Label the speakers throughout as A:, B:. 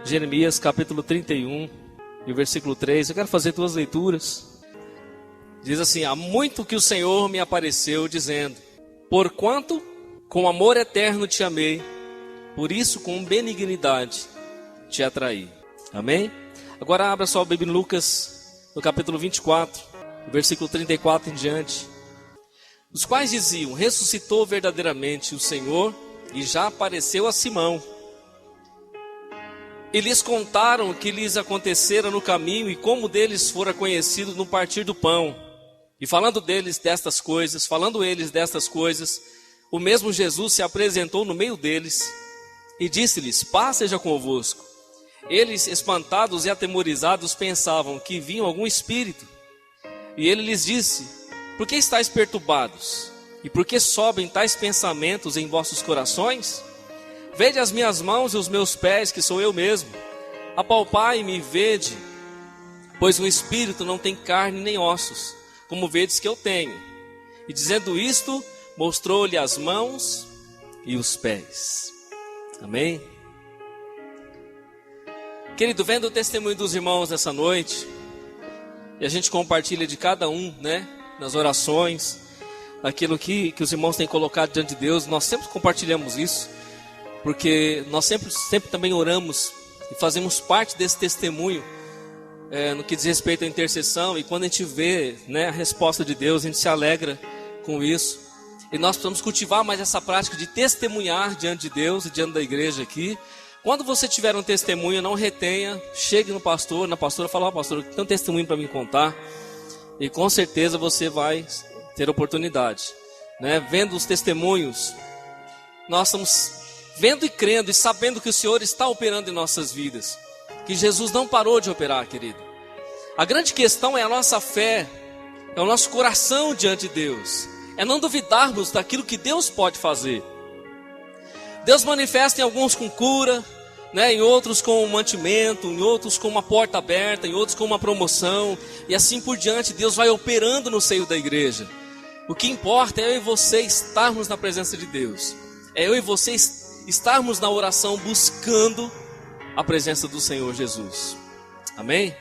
A: Jeremias capítulo 31 e o versículo 3. Eu quero fazer duas leituras. Diz assim: há muito que o Senhor me apareceu dizendo: porquanto com amor eterno te amei, por isso com benignidade te atraí. Amém? Agora abra só a Bíblia em Lucas, no capítulo 24, versículo 34 em diante. Os quais diziam: ressuscitou verdadeiramente o Senhor e já apareceu a Simão. E lhes contaram o que lhes acontecera no caminho e como deles fora conhecido no partir do pão. E falando eles destas coisas, o mesmo Jesus se apresentou no meio deles e disse-lhes: paz seja convosco. Eles, espantados e atemorizados, pensavam que vinham algum espírito. E ele lhes disse: por que estáis perturbados? E por que sobem tais pensamentos em vossos corações? Vede as minhas mãos e os meus pés, que sou eu mesmo. Apalpai-me e vede, pois um espírito não tem carne nem ossos, como vedes que eu tenho. E dizendo isto, mostrou-lhe as mãos e os pés. Amém? Querido, vendo o testemunho dos irmãos nessa noite, e a gente compartilha de cada um, né, nas orações, aquilo que os irmãos têm colocado diante de Deus, nós sempre compartilhamos isso, porque nós sempre também oramos e fazemos parte desse testemunho, no que diz respeito à intercessão. E quando a gente vê, né, a resposta de Deus, a gente se alegra com isso. E nós precisamos cultivar mais essa prática de testemunhar diante de Deus e diante da igreja aqui. Quando você tiver um testemunho, não retenha, chegue no pastor, na pastora, fala: ó, pastor, tem um testemunho para me contar. E com certeza você vai ter oportunidade, né? Vendo os testemunhos, nós estamos vendo e crendo e sabendo que o Senhor está operando em nossas vidas, que Jesus não parou de operar, querido. A grande questão é a nossa fé, é o nosso coração diante de Deus, é não duvidarmos daquilo que Deus pode fazer. Deus manifesta em alguns com cura, né, em outros com um mantimento, em outros com uma porta aberta, em outros com uma promoção, e assim por diante. Deus vai operando no seio da igreja. O que importa é eu e você estarmos na presença de Deus, é eu e você estarmos na oração buscando a presença do Senhor Jesus. Amém?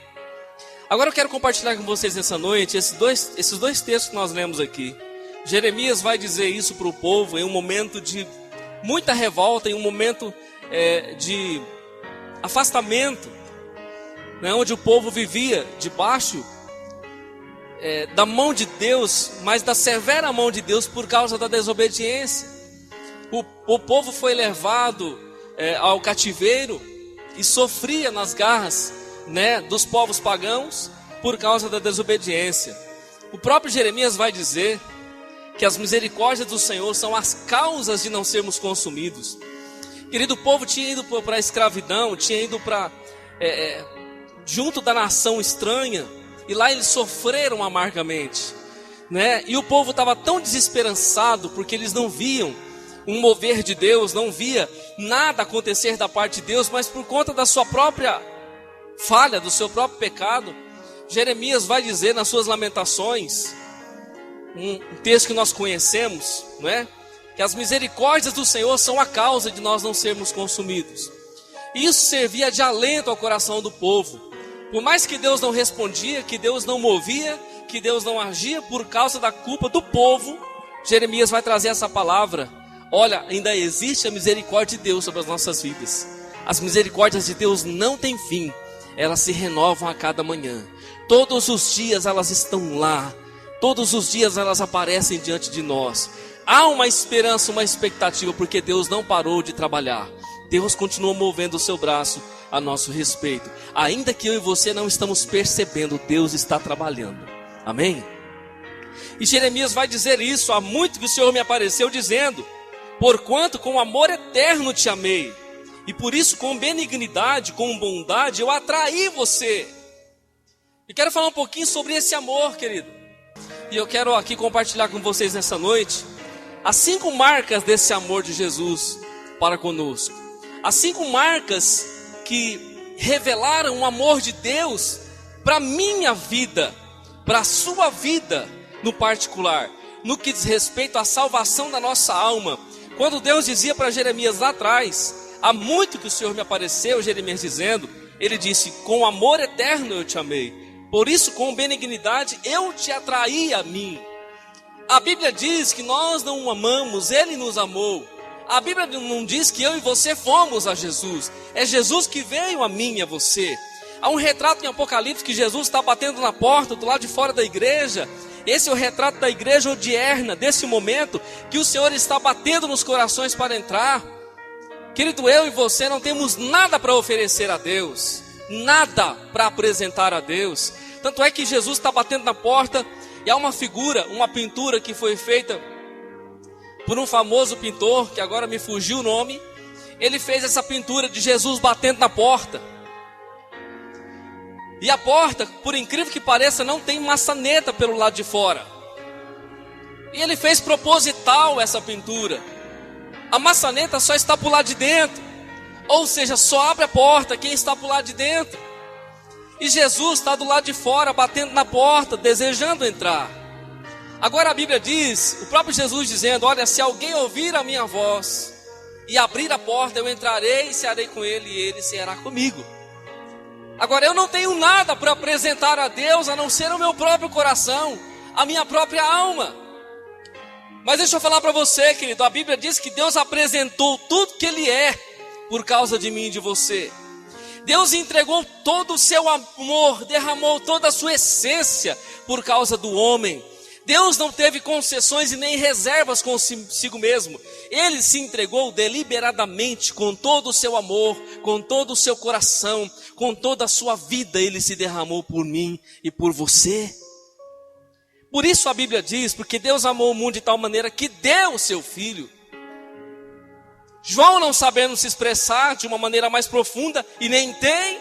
A: Agora eu quero compartilhar com vocês nessa noite esses dois textos que nós lemos aqui. Jeremias vai dizer isso para o povo em um momento de muita revolta, em um momento de afastamento, né, onde o povo vivia debaixo da mão de Deus, mas da severa mão de Deus por causa da desobediência. O povo foi levado ao cativeiro e sofria nas garras, né, dos povos pagãos por causa da desobediência. O próprio Jeremias vai dizer que as misericórdias do Senhor são as causas de não sermos consumidos. Querido, o povo tinha ido para a escravidão, tinha ido para junto da nação estranha, e lá eles sofreram amargamente, né? E o povo estava tão desesperançado porque eles não viam um mover de Deus, não via nada acontecer da parte de Deus, mas por conta da sua própria falha, do seu próprio pecado. Jeremias vai dizer nas suas lamentações, um texto que nós conhecemos, não é? Que as misericórdias do Senhor são a causa de nós não sermos consumidos. Isso servia de alento ao coração do povo. Por mais que Deus não respondia, que Deus não movia, que Deus não agia por causa da culpa do povo, Jeremias vai trazer essa palavra: olha, ainda existe a misericórdia de Deus sobre as nossas vidas. As misericórdias de Deus não têm fim, elas se renovam a cada manhã. Todos os dias elas estão lá, todos os dias elas aparecem diante de nós. Há uma esperança, uma expectativa, porque Deus não parou de trabalhar. Deus continua movendo o seu braço a nosso respeito. Ainda que eu e você não estamos percebendo, Deus está trabalhando. Amém? E Jeremias vai dizer isso: há muito que o Senhor me apareceu dizendo: porquanto com amor eterno te amei, e por isso com benignidade, com bondade eu atraí você. E quero falar um pouquinho sobre esse amor, querido. E eu quero aqui compartilhar com vocês nessa noite as 5 marcas desse amor de Jesus para conosco. As 5 marcas que revelaram o amor de Deus para a minha vida, para a sua vida no particular, no que diz respeito à salvação da nossa alma. Quando Deus dizia para Jeremias lá atrás: há muito que o Senhor me apareceu, Jeremias dizendo, ele disse, com amor eterno eu te amei, por isso com benignidade eu te atraí a mim. A Bíblia diz que nós não o amamos, ele nos amou. A Bíblia não diz que eu e você fomos a Jesus, é Jesus que veio a mim e a você. Há um retrato em Apocalipse que Jesus está batendo na porta do lado de fora da igreja. Esse é o retrato da igreja odierna, desse momento que o Senhor está batendo nos corações para entrar. Querido, eu e você não temos nada para oferecer a Deus, nada para apresentar a Deus. Tanto é que Jesus está batendo na porta e há uma figura, uma pintura que foi feita por um famoso pintor, que agora me fugiu o nome. Ele fez essa pintura de Jesus batendo na porta. E a porta, por incrível que pareça, não tem maçaneta pelo lado de fora. E ele fez proposital essa pintura. A maçaneta só está para o lado de dentro. Ou seja, só abre a porta quem está para o lado de dentro. E Jesus está do lado de fora, batendo na porta, desejando entrar. Agora a Bíblia diz, o próprio Jesus dizendo, olha, se alguém ouvir a minha voz e abrir a porta, eu entrarei e cearei com ele e ele ceará comigo. Agora eu não tenho nada para apresentar a Deus, a não ser o meu próprio coração, a minha própria alma. Mas deixa eu falar para você, querido, a Bíblia diz que Deus apresentou tudo que Ele é, por causa de mim e de você. Deus entregou todo o seu amor, derramou toda a sua essência, por causa do homem. Deus não teve concessões e nem reservas consigo mesmo. Ele se entregou deliberadamente, com todo o seu amor, com todo o seu coração, com toda a sua vida. Ele se derramou por mim e por você. Por isso a Bíblia diz, porque Deus amou o mundo de tal maneira que deu o seu Filho. João, não sabendo se expressar de uma maneira mais profunda, e nem tem,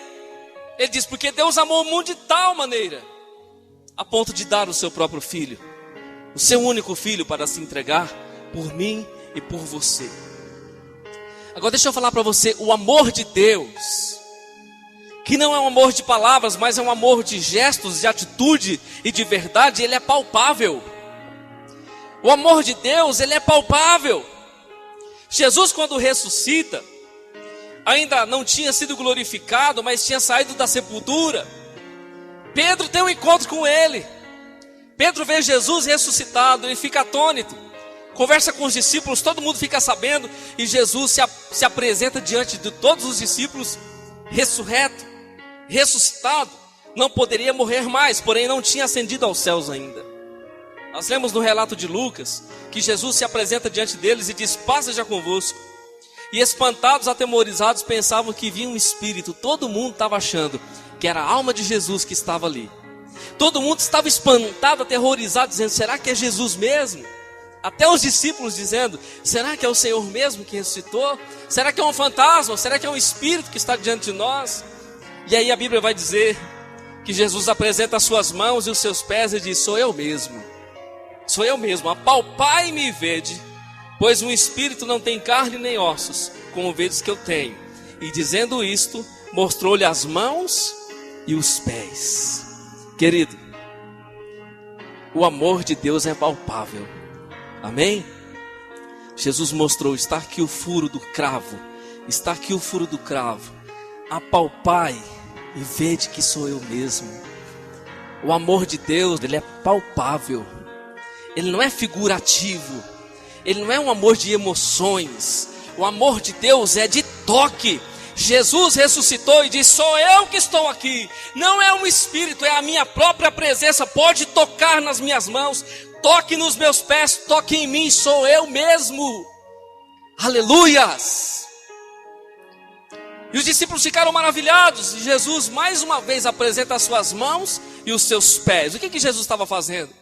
A: ele diz, porque Deus amou o mundo de tal maneira, a ponto de dar o seu próprio Filho, o seu único Filho, para se entregar por mim e por você. Agora deixa eu falar para você, o amor de Deus, que não é um amor de palavras, mas é um amor de gestos, de atitude e de verdade, ele é palpável. O amor de Deus, ele é palpável. Jesus, quando ressuscita, ainda não tinha sido glorificado, mas tinha saído da sepultura. Pedro tem um encontro com ele. Pedro vê Jesus ressuscitado, ele fica atônito, conversa com os discípulos, todo mundo fica sabendo, e Jesus se apresenta diante de todos os discípulos, ressurreto, ressuscitado, não poderia morrer mais, porém não tinha ascendido aos céus ainda. Nós lemos no relato de Lucas, que Jesus se apresenta diante deles e diz, paz seja convosco. E espantados, atemorizados, pensavam que vinha um espírito. Todo mundo estava achando que era a alma de Jesus que estava ali. Todo mundo estava espantado, aterrorizado, dizendo, será que é Jesus mesmo? Até os discípulos dizendo, será que é o Senhor mesmo que ressuscitou? Será que é um fantasma? Será que é um espírito que está diante de nós? E aí a Bíblia vai dizer que Jesus apresenta as suas mãos e os seus pés e diz, sou eu mesmo, apalpai-me e vede, pois um espírito não tem carne nem ossos, como vedes que eu tenho. E dizendo isto, mostrou-lhe as mãos e os pés. Querido, o amor de Deus é palpável, amém? Jesus mostrou, está aqui o furo do cravo, apalpai e vede que sou eu mesmo. O amor de Deus, ele é palpável, ele não é figurativo, ele não é um amor de emoções, o amor de Deus é de toque. Jesus ressuscitou e disse, sou eu que estou aqui, não é um espírito, é a minha própria presença, pode tocar nas minhas mãos, toque nos meus pés, toque em mim, sou eu mesmo, aleluias. E os discípulos ficaram maravilhados, e Jesus mais uma vez apresenta as suas mãos e os seus pés. O que Jesus estava fazendo?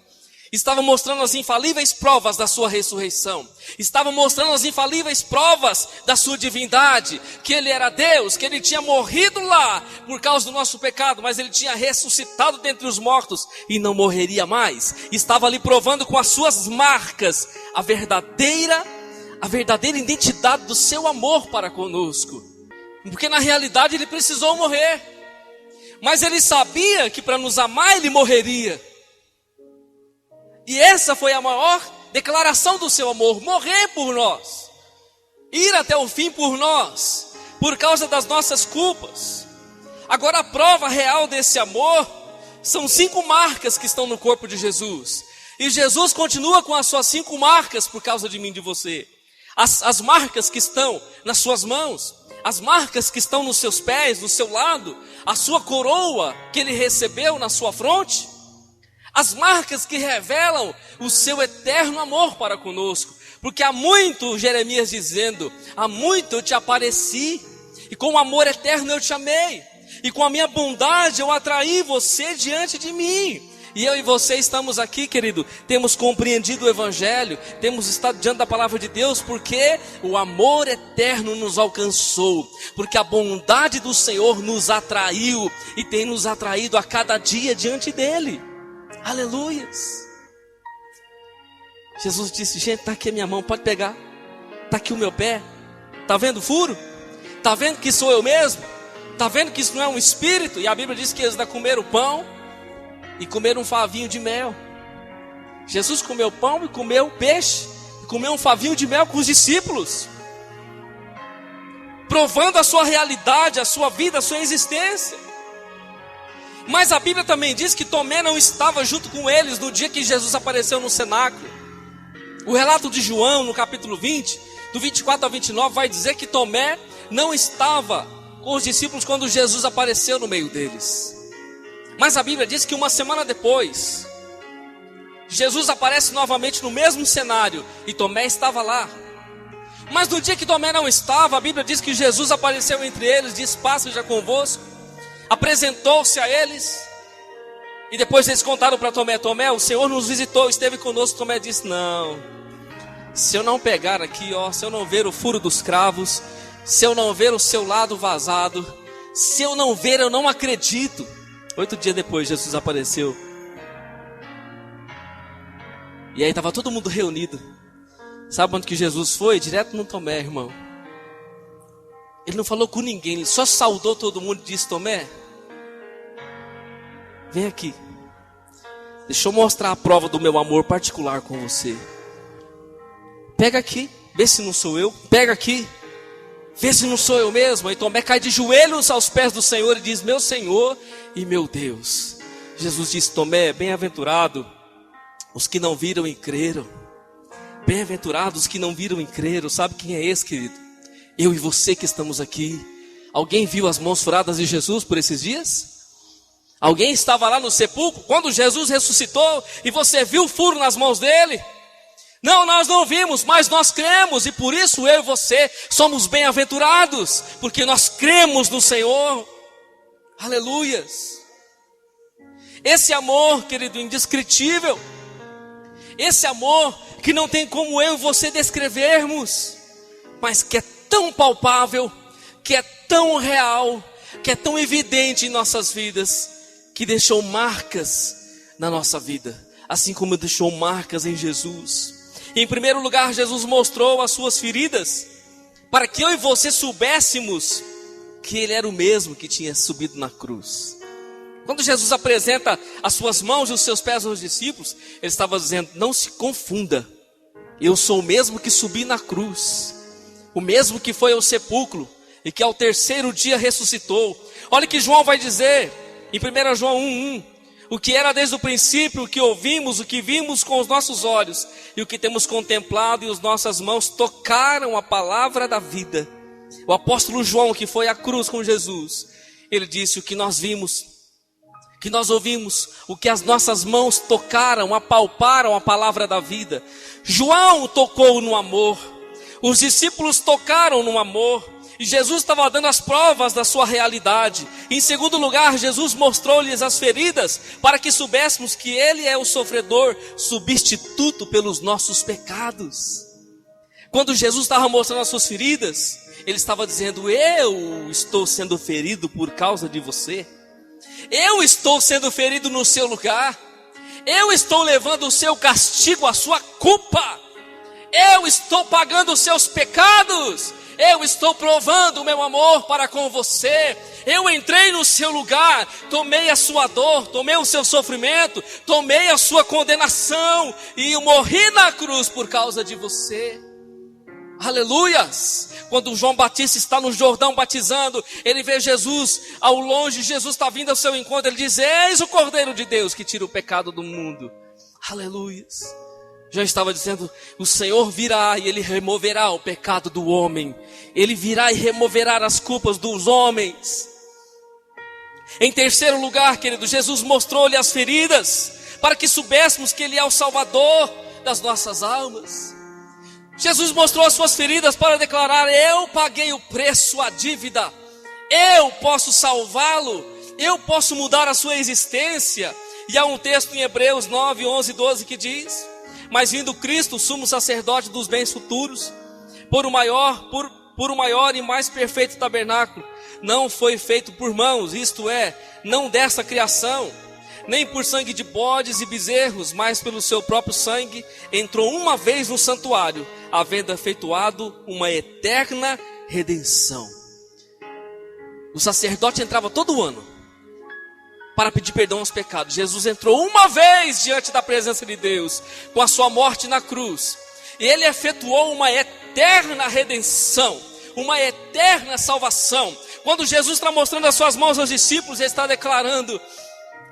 A: Estava mostrando as infalíveis provas da sua ressurreição. Estava mostrando as infalíveis provas da sua divindade. Que Ele era Deus, que Ele tinha morrido lá por causa do nosso pecado, mas Ele tinha ressuscitado dentre os mortos e não morreria mais. Estava ali provando com as suas marcas a verdadeira identidade do seu amor para conosco. Porque na realidade Ele precisou morrer. Mas Ele sabia que para nos amar Ele morreria. E essa foi a maior declaração do seu amor, morrer por nós, ir até o fim por nós. por causa das nossas culpas. Agora a prova real desse amor são 5 marcas que estão no corpo de Jesus. E Jesus continua com as suas 5 marcas por causa de mim e de você. As marcas que estão nas suas mãos, as marcas que estão nos seus pés, do seu lado, a sua coroa que ele recebeu na sua fronte, as marcas que revelam o seu eterno amor para conosco. Porque há muito, Jeremias dizendo, há muito eu te apareci, e com amor eterno eu te amei, e com a minha bondade eu atraí você diante de mim. E eu e você estamos aqui, querido, temos compreendido o Evangelho, temos estado diante da palavra de Deus, porque o amor eterno nos alcançou, porque a bondade do Senhor nos atraiu, e tem nos atraído a cada dia diante dEle. Aleluias! Jesus disse, gente, está aqui a minha mão, pode pegar, está aqui o meu pé, está vendo o furo? Está vendo que sou eu mesmo? Está vendo que isso não é um espírito? E a Bíblia diz que eles ainda comeram pão e comeram um favinho de mel. Jesus comeu pão e comeu peixe, e comeu um favinho de mel com os discípulos, provando a sua realidade, a sua vida, a sua existência. Mas a Bíblia também diz que Tomé não estava junto com eles no dia que Jesus apareceu no cenáculo. O relato de João, no capítulo 20, do 24 ao 29, vai dizer que Tomé não estava com os discípulos quando Jesus apareceu no meio deles. Mas a Bíblia diz que uma semana depois, Jesus aparece novamente no mesmo cenário, e Tomé estava lá. Mas no dia que Tomé não estava, a Bíblia diz que Jesus apareceu entre eles, disse, paz seja convosco, apresentou-se a eles, e depois eles contaram para Tomé, Tomé, o Senhor nos visitou, esteve conosco. Tomé disse, não, se eu não pegar aqui, se eu não ver o furo dos cravos, se eu não ver o seu lado vazado, se eu não ver, eu não acredito. 8 dias depois, Jesus apareceu, e aí estava todo mundo reunido. Sabe onde que Jesus foi? Direto no Tomé, irmão. Ele não falou com ninguém, ele só saudou todo mundo e disse, Tomé, vem aqui, deixa eu mostrar a prova do meu amor particular com você. Pega aqui, vê se não sou eu. Pega aqui, vê se não sou eu mesmo. Aí Tomé cai de joelhos aos pés do Senhor e diz, meu Senhor e meu Deus. Jesus disse, Tomé, bem-aventurado os que não viram e creram. Bem-aventurados os que não viram e creram. Sabe quem é esse, querido? Eu e você que estamos aqui. Alguém viu as mãos furadas de Jesus por esses dias? Alguém estava lá no sepulcro quando Jesus ressuscitou e você viu o furo nas mãos dele? Não, nós não vimos, mas nós cremos, e por isso eu e você somos bem-aventurados, porque nós cremos no Senhor. Aleluias! Esse amor, querido, indescritível, esse amor que não tem como eu e você descrevermos, mas que é tão palpável, que é tão real, que é tão evidente em nossas vidas, que deixou marcas na nossa vida, assim como deixou marcas em Jesus. Em primeiro lugar, Jesus mostrou as suas feridas, para que eu e você soubéssemos que Ele era o mesmo que tinha subido na cruz. Quando Jesus apresenta as suas mãos e os seus pés aos discípulos, Ele estava dizendo, não se confunda, eu sou o mesmo que subi na cruz, o mesmo que foi ao sepulcro, e que ao 3º dia ressuscitou. Olha o que João vai dizer, em 1 João 1:1, o que era desde o princípio, o que ouvimos, o que vimos com os nossos olhos, e o que temos contemplado, e as nossas mãos tocaram a palavra da vida. O apóstolo João, que foi à cruz com Jesus, ele disse, o que nós vimos, que nós ouvimos, o que as nossas mãos tocaram, apalparam a palavra da vida. João tocou no amor, os discípulos tocaram no amor, e Jesus estava dando as provas da sua realidade. Em segundo lugar, Jesus mostrou-lhes as feridas, para que soubéssemos que Ele é o sofredor, substituto pelos nossos pecados. Quando Jesus estava mostrando as suas feridas, Ele estava dizendo, eu estou sendo ferido por causa de você. Eu estou sendo ferido no seu lugar. Eu estou levando o seu castigo, a sua culpa. Eu estou pagando os seus pecados. Eu estou provando o meu amor para com você. Eu entrei no seu lugar, tomei a sua dor, tomei o seu sofrimento, tomei a sua condenação, e eu morri na cruz por causa de você. Aleluias! Quando João Batista está no Jordão batizando, ele vê Jesus ao longe, Jesus está vindo ao seu encontro, ele diz: eis o Cordeiro de Deus que tira o pecado do mundo. Aleluias! João estava dizendo: o Senhor virá e ele removerá o pecado do homem. Ele virá e removerá as culpas dos homens. Em terceiro lugar, querido, Jesus mostrou-lhe as feridas, para que soubéssemos que Ele é o Salvador das nossas almas. Jesus mostrou as suas feridas para declarar: eu paguei o preço, a dívida, eu posso salvá-lo, eu posso mudar a sua existência. E há um texto em Hebreus 9, 11, 12 que diz: mas vindo Cristo, sumo sacerdote dos bens futuros, por o maior e mais perfeito tabernáculo, não foi feito por mãos, isto é, não desta criação, nem por sangue de bodes e bezerros, mas pelo seu próprio sangue, entrou uma vez no santuário, havendo efetuado uma eterna redenção. O sacerdote entrava todo ano para pedir perdão aos pecados. Jesus entrou uma vez diante da presença de Deus, com a sua morte na cruz, e Ele efetuou uma eterna redenção, uma eterna salvação. Quando Jesus está mostrando as suas mãos aos discípulos, Ele está declarando: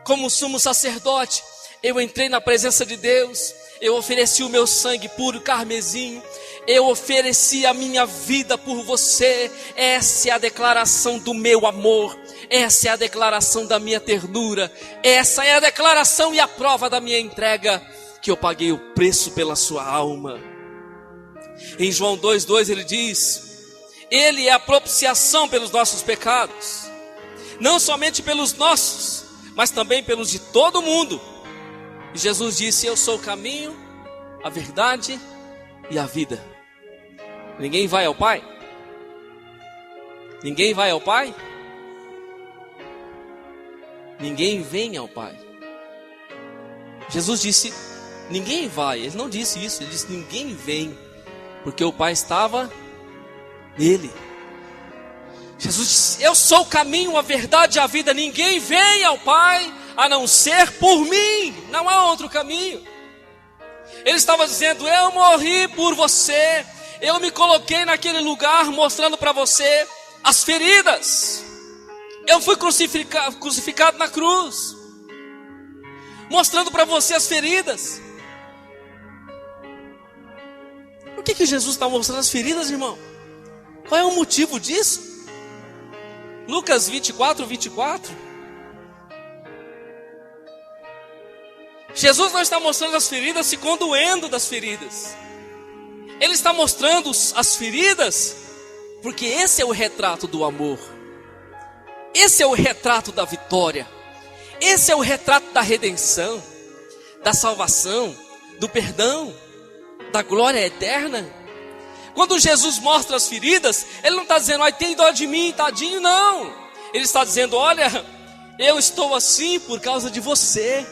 A: como sumo sacerdote, eu entrei na presença de Deus, eu ofereci o meu sangue puro carmesim, eu ofereci a minha vida por você. Essa é a declaração do meu amor, essa é a declaração da minha ternura, essa é a declaração e a prova da minha entrega, que eu paguei o preço pela sua alma. Em João 2,2 ele diz: Ele é a propiciação pelos nossos pecados, não somente pelos nossos, mas também pelos de todo mundo. E Jesus disse: eu sou o caminho, a verdade e a vida. Ninguém vai ao Pai? Ninguém vai ao Pai? Ninguém vem ao Pai. Jesus disse: ninguém vai. Ele não disse isso, ele disse: ninguém vem, porque o Pai estava nele. Jesus disse: eu sou o caminho, a verdade e a vida. Ninguém vem ao Pai a não ser por mim. Não há outro caminho. Ele estava dizendo: eu morri por você, eu me coloquei naquele lugar mostrando para você as feridas. Eu fui crucificado na cruz, mostrando para você as feridas. Por que Jesus está mostrando as feridas, irmão? Qual é o motivo disso? Lucas 24. Jesus não está mostrando as feridas se condoendo das feridas. Ele está mostrando as feridas porque esse é o retrato do amor. Esse é o retrato da vitória. Esse é o retrato da redenção, da salvação, do perdão, da glória eterna. Quando Jesus mostra as feridas, Ele não está dizendo: ai, tem dó de mim, tadinho, não. Ele está dizendo: olha, eu estou assim por causa de você.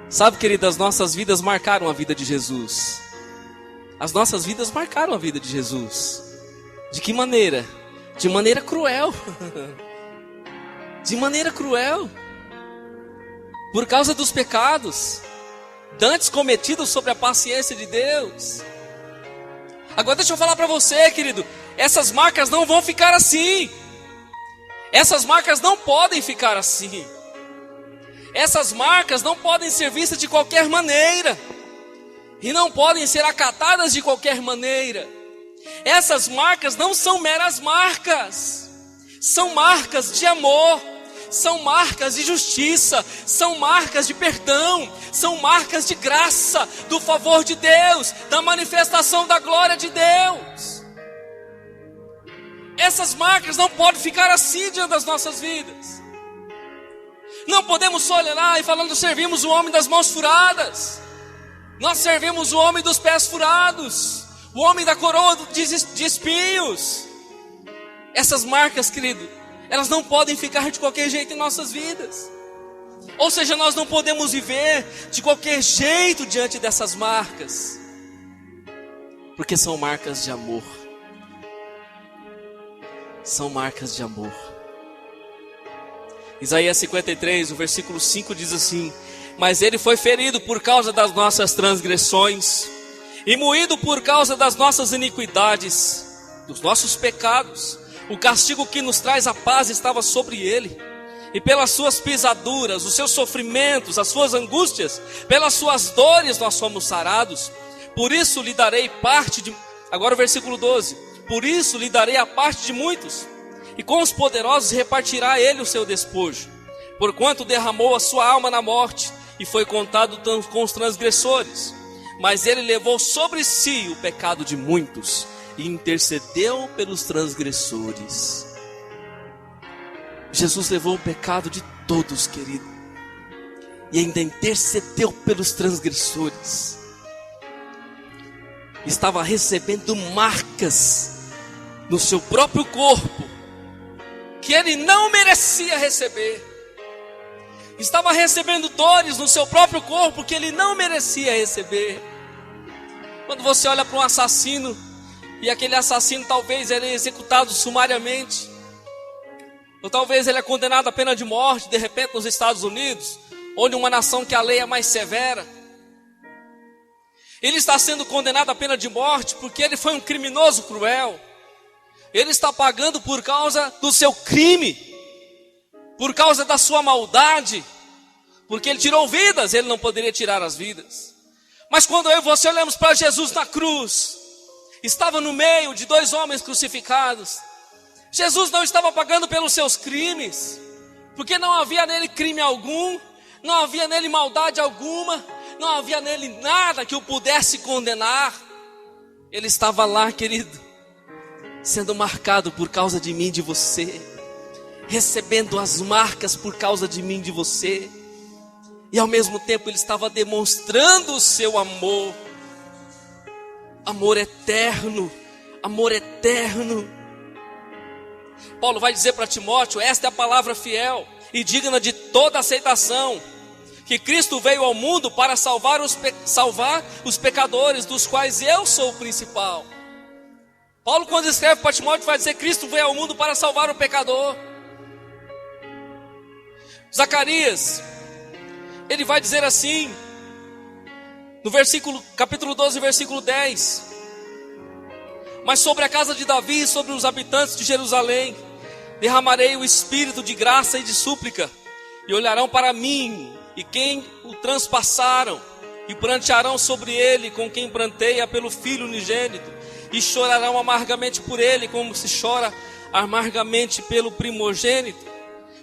A: Sabe, querido, as nossas vidas marcaram a vida de Jesus. As nossas vidas marcaram a vida de Jesus. De que maneira? De maneira cruel. De maneira cruel. Por causa dos pecados dantes cometidos sobre a paciência de Deus. Agora deixa eu falar para você, querido, essas marcas não vão ficar assim. Essas marcas não podem ficar assim. Essas marcas não podem ser vistas de qualquer maneira, e não podem ser acatadas de qualquer maneira. Essas marcas não são meras marcas, são marcas de amor, são marcas de justiça, são marcas de perdão, são marcas de graça, do favor de Deus, da manifestação da glória de Deus. Essas marcas não podem ficar assim diante das nossas vidas. Não podemos só olhar lá e falando: servimos o homem das mãos furadas. Nós servimos o homem dos pés furados, o homem da coroa de espinhos. Essas marcas, querido, elas não podem ficar de qualquer jeito em nossas vidas. Ou seja, nós não podemos viver de qualquer jeito diante dessas marcas, porque são marcas de amor. São marcas de amor. Isaías 53, o versículo 5 diz assim: mas ele foi ferido por causa das nossas transgressões, E moído por causa das nossas iniquidades, dos nossos pecados, o castigo que nos traz a paz estava sobre ele. E pelas suas pisaduras, os seus sofrimentos, as suas angústias, pelas suas dores nós fomos sarados. Por isso lhe darei parte de... Agora o versículo 12. Por isso lhe darei a parte de muitos, e com os poderosos repartirá ele o seu despojo. Porquanto derramou a sua alma na morte, e foi contado com os transgressores. Mas ele levou sobre si o pecado de muitos, e intercedeu pelos transgressores. Jesus levou o pecado de todos, querido, e ainda intercedeu pelos transgressores. Estava recebendo marcas no seu próprio corpo, que ele não merecia receber. Estava recebendo dores no seu próprio corpo, que ele não merecia receber. Quando você olha para um assassino, e aquele assassino talvez ele é executado sumariamente, ou talvez ele é condenado à pena de morte, de repente nos Estados Unidos, onde uma nação que a lei é mais severa. Ele está sendo condenado à pena de morte porque ele foi um criminoso cruel. Ele está pagando por causa do seu crime, por causa da sua maldade, porque ele tirou vidas, ele não poderia tirar as vidas. Mas quando eu e você olhamos para Jesus na cruz, estava no meio de dois homens crucificados. Jesus não estava pagando pelos seus crimes, porque não havia nele crime algum, não havia nele maldade alguma, não havia nele nada que o pudesse condenar. Ele estava lá, querido, sendo marcado por causa de mim e de você, recebendo as marcas por causa de mim e de você, e ao mesmo tempo ele estava demonstrando o seu amor, amor eterno, amor eterno. Paulo vai dizer para Timóteo: esta é a palavra fiel e digna de toda aceitação, que Cristo veio ao mundo para salvar os pecadores, dos quais eu sou o principal. Paulo, quando escreve para Timóteo, vai dizer: Cristo veio ao mundo para salvar o pecador. Zacarias, ele vai dizer assim, no capítulo 12, versículo 10: mas sobre a casa de Davi e sobre os habitantes de Jerusalém derramarei o espírito de graça e de súplica, e olharão para mim, e quem o transpassaram, e prantearão sobre ele com quem pranteia pelo filho unigênito, e chorarão amargamente por ele, como se chora amargamente pelo primogênito.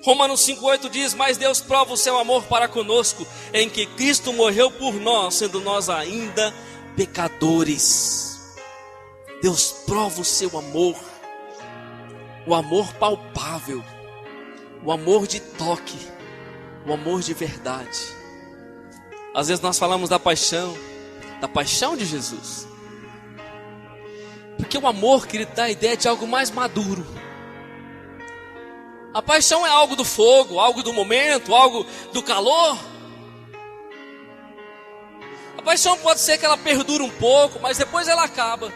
A: Romanos 5,8 diz: mas Deus prova o seu amor para conosco, em que Cristo morreu por nós, sendo nós ainda pecadores. Deus prova o seu amor, o amor palpável, o amor de toque, o amor de verdade. Às vezes nós falamos da paixão de Jesus, porque o amor, querido, dá a ideia de algo mais maduro. A paixão é algo do fogo, algo do momento, algo do calor. A paixão pode ser que ela perdure um pouco, mas depois ela acaba.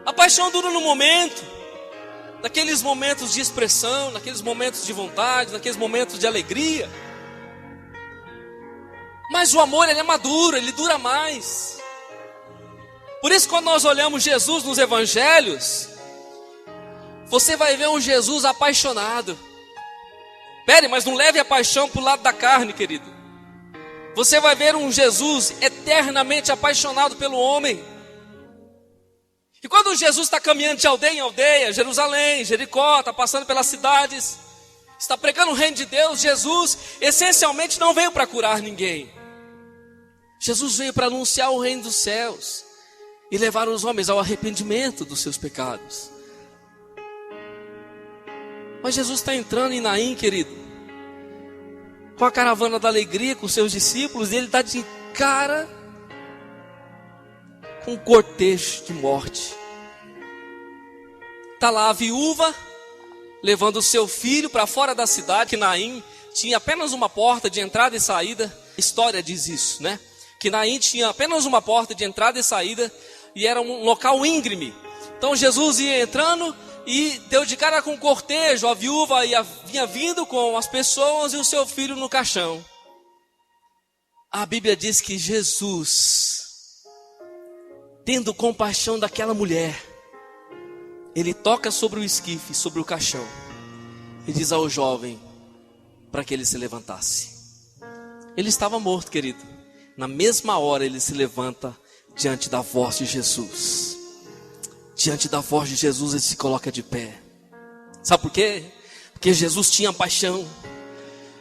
A: A paixão dura no momento, naqueles momentos de expressão, naqueles momentos de vontade, naqueles momentos de alegria. Mas o amor, ele é maduro, ele dura mais. Por isso, quando nós olhamos Jesus nos evangelhos, você vai ver um Jesus apaixonado. Pere, mas não leve a paixão para o lado da carne, querido. Você vai ver um Jesus eternamente apaixonado pelo homem. E quando Jesus está caminhando de aldeia em aldeia, Jerusalém, Jericó, está passando pelas cidades, está pregando o reino de Deus, Jesus essencialmente não veio para curar ninguém. Jesus veio para anunciar o reino dos céus e levar os homens ao arrependimento dos seus pecados. Mas Jesus está entrando em Naim, querido, com a caravana da alegria, com seus discípulos, e ele está de cara com um cortejo de morte. Está lá a viúva levando o seu filho para fora da cidade, que Naim tinha apenas uma porta de entrada e saída. A história diz isso, né? Que Naim tinha apenas uma porta de entrada e saída, e era um local íngreme. Então Jesus ia entrando e deu de cara com um cortejo. A viúva vinha vindo com as pessoas e o seu filho no caixão. A Bíblia diz que Jesus tendo compaixão daquela mulher, ele toca sobre o esquife, sobre o caixão, e diz ao jovem para que ele se levantasse. Ele estava morto, querido. Na mesma hora ele se levanta diante da voz de Jesus. Diante da voz de Jesus ele se coloca de pé. Sabe por quê? Porque Jesus tinha paixão.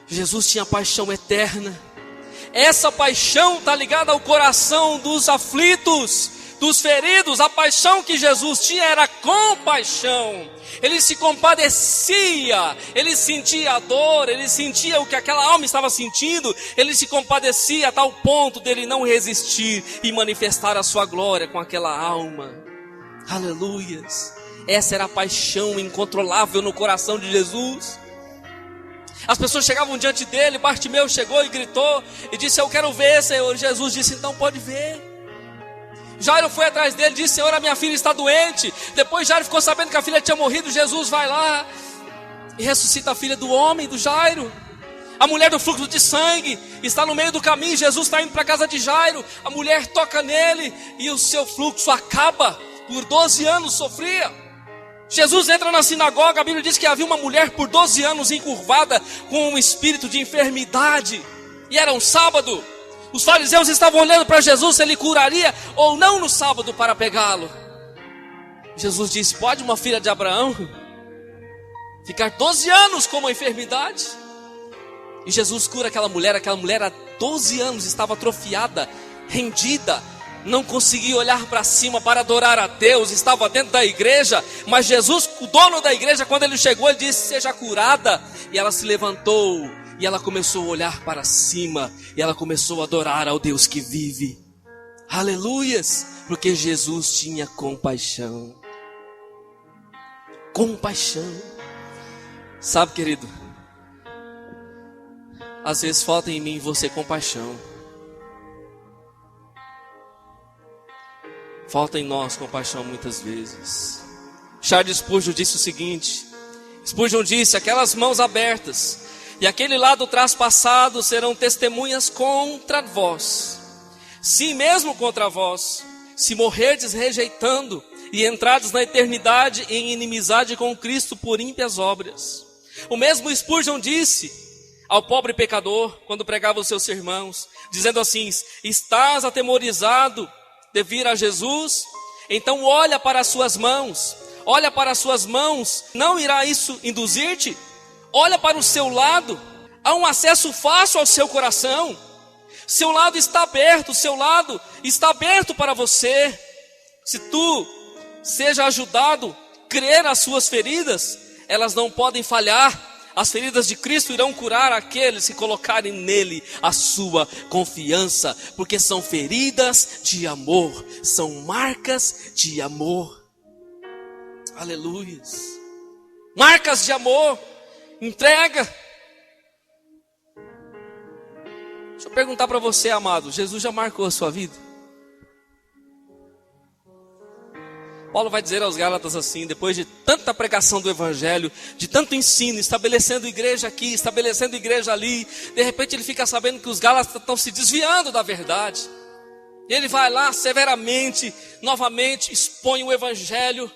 A: Jesus tinha paixão eterna. Essa paixão está ligada ao coração dos aflitos, dos feridos. A paixão que Jesus tinha era compaixão. Ele se compadecia, ele sentia a dor, ele sentia o que aquela alma estava sentindo. Ele se compadecia a tal ponto dele não resistir e manifestar a sua glória com aquela alma. Aleluias. Essa era a paixão incontrolável no coração de Jesus. As pessoas chegavam diante dele. Bartimeu chegou e gritou e disse: eu quero ver, Senhor. Jesus disse: então pode ver. Jairo foi atrás dele e disse: Senhor, a minha filha está doente. Depois Jairo ficou sabendo que a filha tinha morrido. Jesus vai lá e ressuscita a filha do homem, do Jairo. A mulher do fluxo de sangue está no meio do caminho. Jesus está indo para a casa de Jairo. A mulher toca nele e o seu fluxo acaba. Por 12 anos sofria. Jesus entra na sinagoga. A Bíblia diz que havia uma mulher por 12 anos encurvada com um espírito de enfermidade. E era um sábado. Os fariseus estavam olhando para Jesus se ele curaria ou não no sábado para pegá-lo. Jesus disse: pode uma filha de Abraão ficar 12 anos com uma enfermidade? E Jesus cura aquela mulher há 12 anos estava atrofiada, rendida, não conseguia olhar para cima para adorar a Deus, estava dentro da igreja, mas Jesus, o dono da igreja, quando ele chegou, ele disse: seja curada. E ela se levantou, e ela começou a olhar para cima, e ela começou a adorar ao Deus que vive. Aleluias, porque Jesus tinha compaixão. Compaixão. Sabe, querido, às vezes falta em mim e você compaixão. Falta em nós compaixão muitas vezes. Charles Spurgeon disse o seguinte: Spurgeon disse: aquelas mãos abertas e aquele lado traspassado serão testemunhas contra vós. Sim, mesmo contra vós, se morrerdes rejeitando e entrados na eternidade em inimizade com Cristo por ímpias obras. O mesmo Spurgeon disse ao pobre pecador, quando pregava os seus sermãos, dizendo assim: estás atemorizado de vir a Jesus? Então olha para as suas mãos. Olha para as suas mãos. Não irá isso induzir-te? Olha para o seu lado. Há um acesso fácil ao seu coração. Seu lado está aberto. Seu lado está aberto para você. Se tu seja ajudado a crer as suas feridas, elas não podem falhar. As feridas de Cristo irão curar aqueles que colocarem nele a sua confiança, porque são feridas de amor, são marcas de amor. Aleluias. Marcas de amor, entrega. Deixa eu perguntar para você, amado: Jesus já marcou a sua vida? Paulo vai dizer aos Gálatas assim, depois de tanta pregação do Evangelho, de tanto ensino, estabelecendo igreja aqui, estabelecendo igreja ali, de repente ele fica sabendo que os Gálatas estão se desviando da verdade. E ele vai lá severamente, novamente, expõe o Evangelho,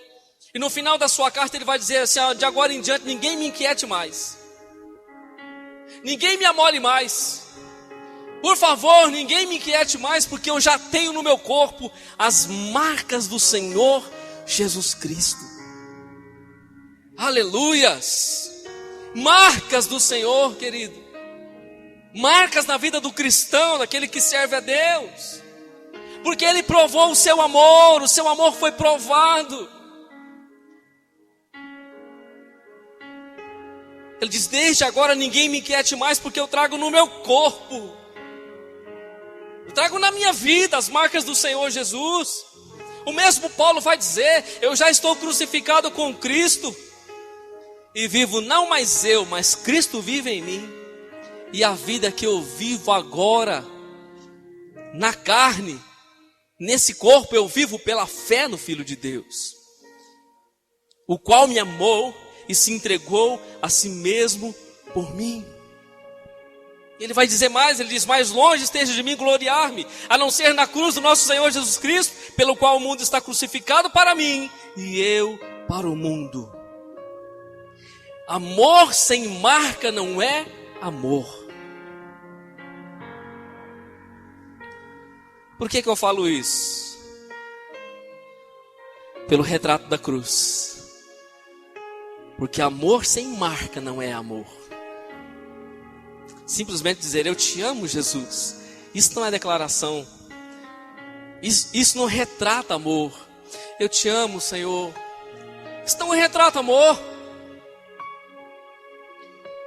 A: e no final da sua carta ele vai dizer assim: de agora em diante ninguém me inquiete mais, ninguém me amole mais, por favor, ninguém me inquiete mais, porque eu já tenho no meu corpo as marcas do Senhor Jesus Cristo. Aleluias. Marcas do Senhor, querido. Marcas na vida do cristão, daquele que serve a Deus, porque ele provou o seu amor foi provado. Ele diz: desde agora ninguém me inquiete mais, porque eu trago no meu corpo, eu trago na minha vida as marcas do Senhor Jesus. O mesmo Paulo vai dizer: eu já estou crucificado com Cristo, e vivo não mais eu, mas Cristo vive em mim. E a vida que eu vivo agora, na carne, nesse corpo, eu vivo pela fé no Filho de Deus, o qual me amou e se entregou a si mesmo por mim. Ele vai dizer mais, ele diz: mais longe esteja de mim gloriar-me, a não ser na cruz do nosso Senhor Jesus Cristo, pelo qual o mundo está crucificado para mim e eu para o mundo. Amor sem marca não é amor. Por que eu falo isso? Pelo retrato da cruz. Porque amor sem marca não é amor. Simplesmente dizer eu te amo, Jesus, isso não é declaração. Isso não retrata amor. Eu te amo, Senhor. Isso não retrata amor.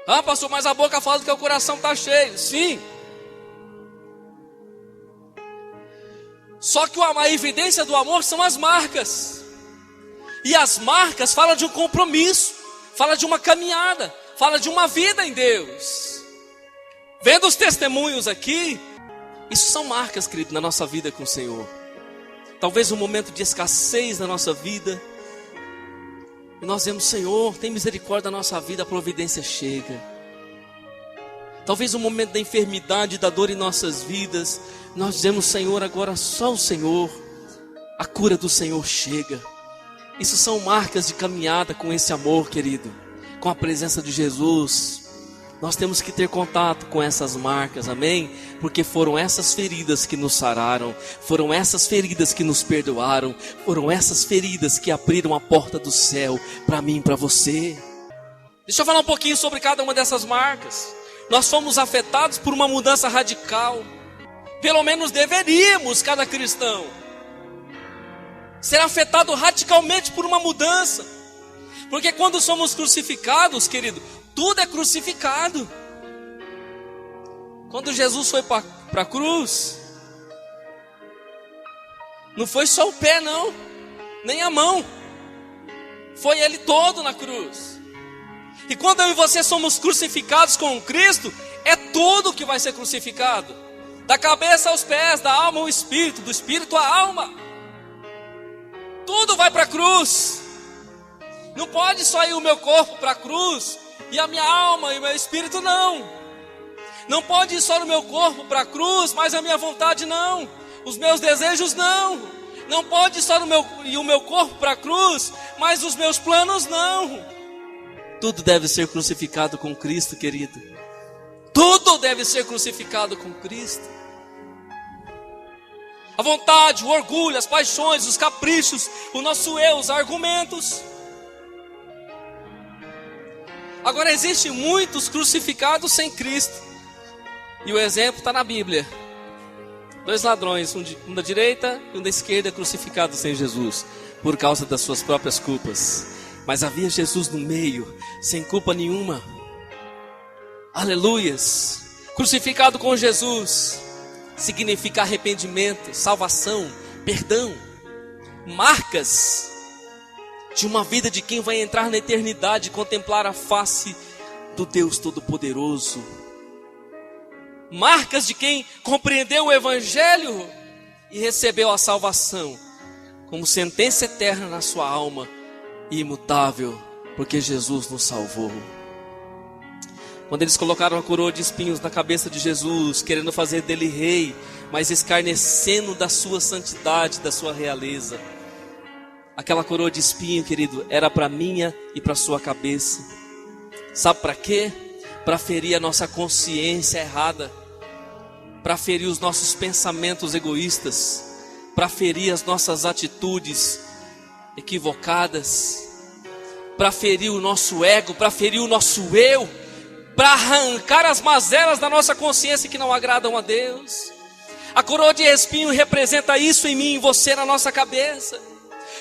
A: Ah, pastor, mas a boca fala que o coração está cheio. Sim. Só que a evidência do amor são as marcas. E as marcas falam de um compromisso, fala de uma caminhada, fala de uma vida em Deus. Vendo os testemunhos aqui, isso são marcas, querido, na nossa vida com o Senhor. Talvez um momento de escassez na nossa vida, e nós vemos, Senhor, tem misericórdia da nossa vida, a providência chega. Talvez um momento da enfermidade, da dor em nossas vidas, nós dizemos, Senhor, agora só o Senhor, a cura do Senhor chega. Isso são marcas de caminhada com esse amor, querido, com a presença de Jesus. Nós temos que ter contato com essas marcas, amém? Porque foram essas feridas que nos sararam, foram essas feridas que nos perdoaram, foram essas feridas que abriram a porta do céu para mim e para você. Deixa eu falar um pouquinho sobre cada uma dessas marcas. Nós fomos afetados por uma mudança radical. Pelo menos deveríamos, cada cristão, ser afetado radicalmente por uma mudança. Porque quando somos crucificados, querido, tudo é crucificado. Quando Jesus foi para a cruz, não foi só o pé não, nem a mão, foi ele todo na cruz. E quando eu e você somos crucificados com Cristo, é tudo que vai ser crucificado, da cabeça aos pés, da alma ao espírito, do espírito à alma. Tudo vai para a cruz. Não pode só ir o meu corpo para a cruz e a minha alma e o meu espírito não. Não pode ir só no meu corpo para a cruz, mas a minha vontade não. Os meus desejos não. Não pode ir só ir o meu corpo para a cruz, mas os meus planos não. Tudo deve ser crucificado com Cristo, querido. Tudo deve ser crucificado com Cristo. A vontade, o orgulho, as paixões, os caprichos, o nosso eu, os argumentos. Agora existem muitos crucificados sem Cristo. E o exemplo está na Bíblia. 2 ladrões, um da direita e um da esquerda, crucificados sem Jesus, por causa das suas próprias culpas. Mas havia Jesus no meio, sem culpa nenhuma. Aleluias. Crucificado com Jesus significa arrependimento, salvação, perdão, marcas de uma vida de quem vai entrar na eternidade e contemplar a face do Deus Todo-Poderoso. Marcas de quem compreendeu o Evangelho e recebeu a salvação como sentença eterna na sua alma e imutável, porque Jesus nos salvou. Quando eles colocaram a coroa de espinhos na cabeça de Jesus, querendo fazer dele rei, mas escarnecendo da sua santidade, da sua realeza. Aquela coroa de espinho, querido, era para minha e para sua cabeça. Sabe para quê? Para ferir a nossa consciência errada, para ferir os nossos pensamentos egoístas, para ferir as nossas atitudes equivocadas, para ferir o nosso ego, para ferir o nosso eu, para arrancar as mazelas da nossa consciência que não agradam a Deus. A coroa de espinho representa isso em mim e em você, na nossa cabeça.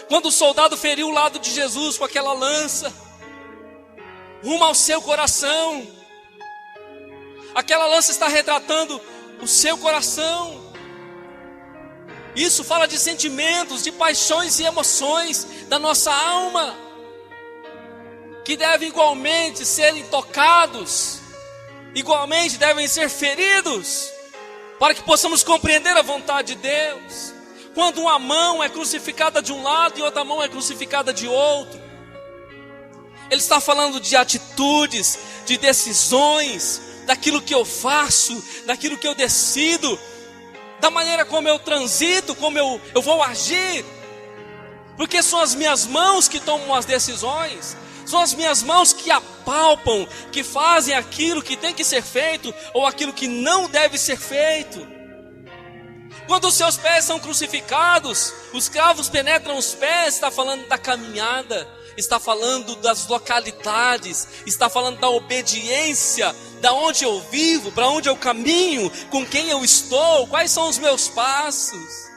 A: Quando o soldado feriu o lado de Jesus com aquela lança, rumo ao seu coração, aquela lança está retratando o seu coração. Isso fala de sentimentos, de paixões e emoções da nossa alma, que devem igualmente serem tocados, igualmente devem ser feridos, para que possamos compreender a vontade de Deus. Quando uma mão é crucificada de um lado e outra mão é crucificada de outro, Ele está falando de atitudes, de decisões, daquilo que eu faço, daquilo que eu decido, da maneira como eu transito, como eu vou agir. Porque são as minhas mãos que tomam as decisões, são as minhas mãos que apalpam, que fazem aquilo que tem que ser feito, ou aquilo que não deve ser feito. Quando os seus pés são crucificados, os cravos penetram os pés, está falando da caminhada, está falando das localidades, está falando da obediência, da onde eu vivo, para onde eu caminho, com quem eu estou, quais são os meus passos.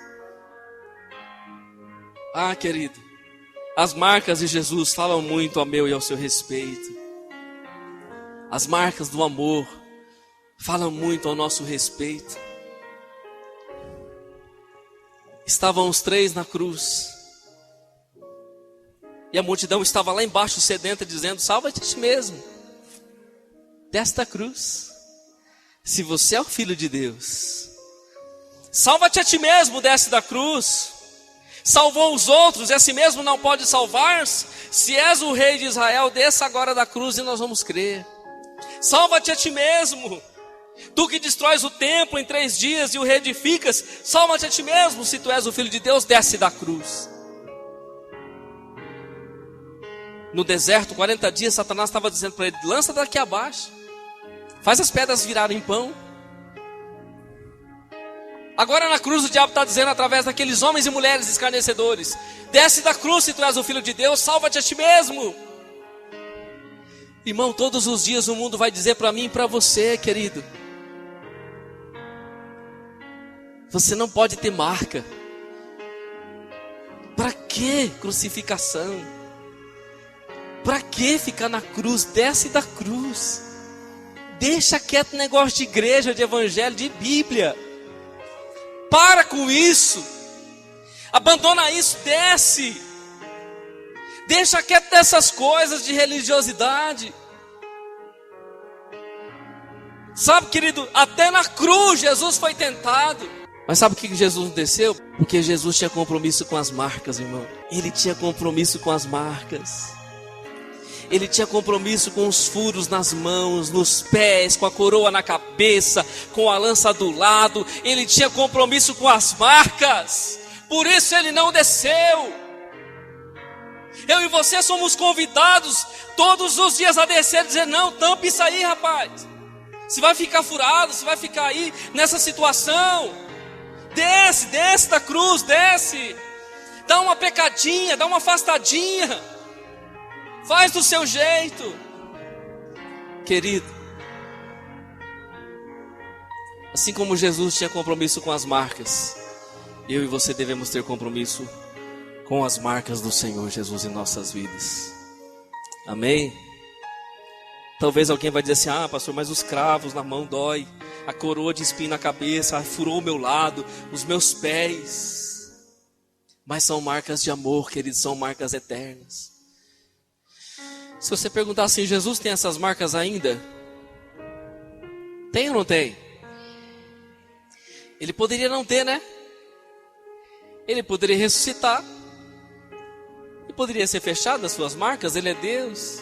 A: Ah, querido, as marcas de Jesus falam muito ao meu e ao seu respeito. As marcas do amor falam muito ao nosso respeito. Estavam os três na cruz, e a multidão estava lá embaixo sedenta, dizendo: salva-te a ti mesmo, desta cruz, se você é o Filho de Deus. Salva-te a ti mesmo, desce da cruz. Salvou os outros, e a si mesmo não pode salvar-se. Se és o rei de Israel, desça agora da cruz e nós vamos crer. Salva-te a ti mesmo, tu que destróis o templo em 3 dias e o reedificas. Salva-te a ti mesmo, se tu és o Filho de Deus, desce da cruz. No deserto, 40 dias, Satanás estava dizendo para ele: lança daqui abaixo, faz as pedras virarem pão. Agora na cruz o diabo está dizendo, através daqueles homens e mulheres escarnecedores: desce da cruz se tu és o Filho de Deus, salva-te a ti mesmo. Irmão, todos os dias o mundo vai dizer para mim e para você, querido: você não pode ter marca. Para que crucificação? Para que ficar na cruz? Desce da cruz. Deixa quieto negócio de igreja, de evangelho, de Bíblia. Para com isso. Abandona isso, desce. Deixa quieto dessas coisas de religiosidade. Sabe, querido, até na cruz Jesus foi tentado. Mas sabe por que Jesus não desceu? Porque Jesus tinha compromisso com as marcas, irmão. Ele tinha compromisso com as marcas. Ele tinha compromisso com os furos nas mãos, nos pés, com a coroa na cabeça, com a lança do lado. Ele tinha compromisso com as marcas. Por isso ele não desceu. Eu e você somos convidados todos os dias a descer e dizer: não, tampa isso aí, rapaz. Você vai ficar furado, você vai ficar aí nessa situação. Desce da cruz, desce. Dá uma pecadinha, dá uma afastadinha. Faz do seu jeito. Querido, assim como Jesus tinha compromisso com as marcas, eu e você devemos ter compromisso com as marcas do Senhor Jesus em nossas vidas. Amém? Talvez alguém vai dizer assim: ah, pastor, mas os cravos na mão dói, a coroa de espinho na cabeça furou o meu lado, os meus pés. Mas são marcas de amor, queridos, são marcas eternas. Se você perguntar assim: Jesus tem essas marcas ainda? Tem ou não tem? Ele poderia não ter, né? Ele poderia ressuscitar. Ele poderia ser fechado as suas marcas, ele é Deus.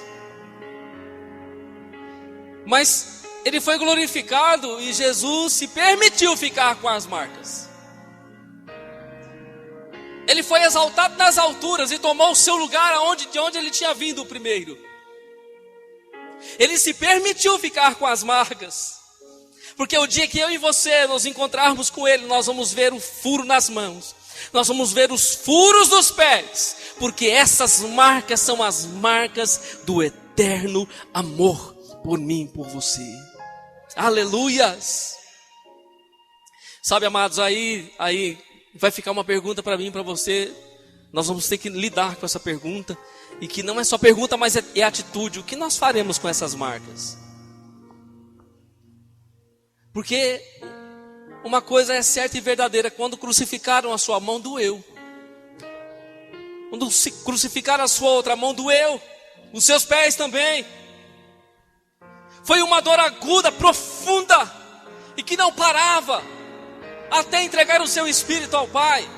A: Mas ele foi glorificado e Jesus se permitiu ficar com as marcas. Ele foi exaltado nas alturas e tomou o seu lugar de onde ele tinha vindo primeiro. Ele se permitiu ficar com as marcas. Porque o dia que eu e você nos encontrarmos com ele, nós vamos ver o furo nas mãos. Nós vamos ver os furos dos pés. Porque essas marcas são as marcas do eterno amor por mim, por você. Aleluias! Sabe, amados, aí vai ficar uma pergunta para mim e para você. Nós vamos ter que lidar com essa pergunta. E que não é só pergunta, mas é atitude. O que nós faremos com essas marcas? Porque uma coisa é certa e verdadeira: quando crucificaram a sua mão, doeu. Quando crucificaram a sua outra mão, doeu. Os seus pés também. Foi uma dor aguda, profunda, e que não parava, até entregar o seu espírito ao Pai.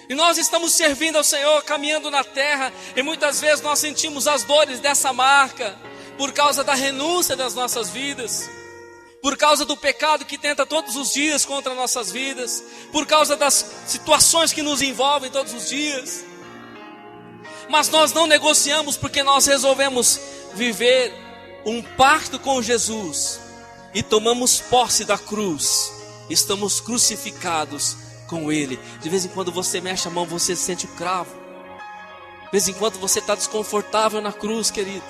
A: E nós estamos servindo ao Senhor, caminhando na terra, e muitas vezes nós sentimos as dores dessa marca, por causa da renúncia das nossas vidas. por causa do pecado que tenta todos os dias contra nossas vidas, por causa das situações que nos envolvem todos os dias. Mas nós não negociamos, porque nós resolvemos viver um pacto com Jesus e tomamos posse da cruz. Estamos crucificados com Ele. De vez em quando você mexe a mão, você sente o cravo. De vez em quando você está desconfortável na cruz, querido.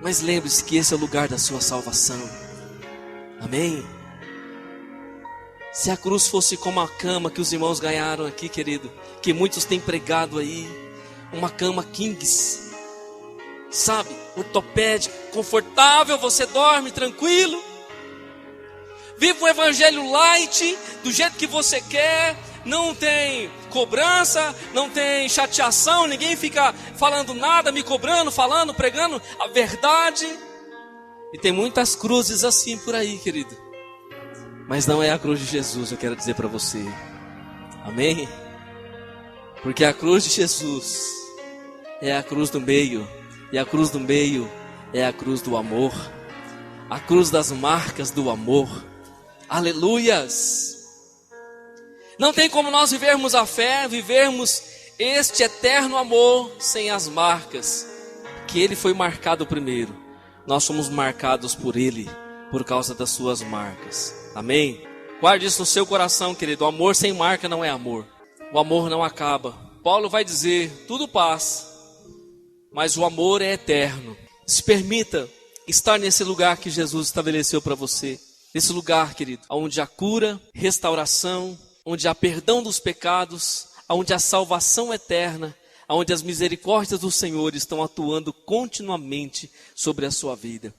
A: Mas lembre-se que esse é o lugar da sua salvação. Amém? Se a cruz fosse como a cama que os irmãos ganharam aqui, querido, que muitos têm pregado aí, uma cama Kings, sabe, ortopédica, confortável, você dorme tranquilo, vive um evangelho light, do jeito que você quer, não tem cobrança, não tem chateação, ninguém fica falando nada, me cobrando, falando, pregando a verdade. E tem muitas cruzes assim por aí, querido, mas não é a cruz de Jesus, eu quero dizer para você. Amém? Porque a cruz de Jesus é a cruz do meio, e a cruz do meio é a cruz do amor, a cruz das marcas do amor. Aleluias! Não tem como nós vivermos a fé, vivermos este eterno amor sem as marcas, que Ele foi marcado primeiro. Nós somos marcados por Ele, por causa das suas marcas. Amém? Guarde isso no seu coração, querido. O amor sem marca não é amor. O amor não acaba. Paulo vai dizer, tudo passa, mas o amor é eterno. Se permita estar nesse lugar que Jesus estabeleceu para você. Nesse lugar, querido, onde há cura, restauração, onde há perdão dos pecados, onde há salvação eterna, onde as misericórdias do Senhor estão atuando continuamente sobre a sua vida.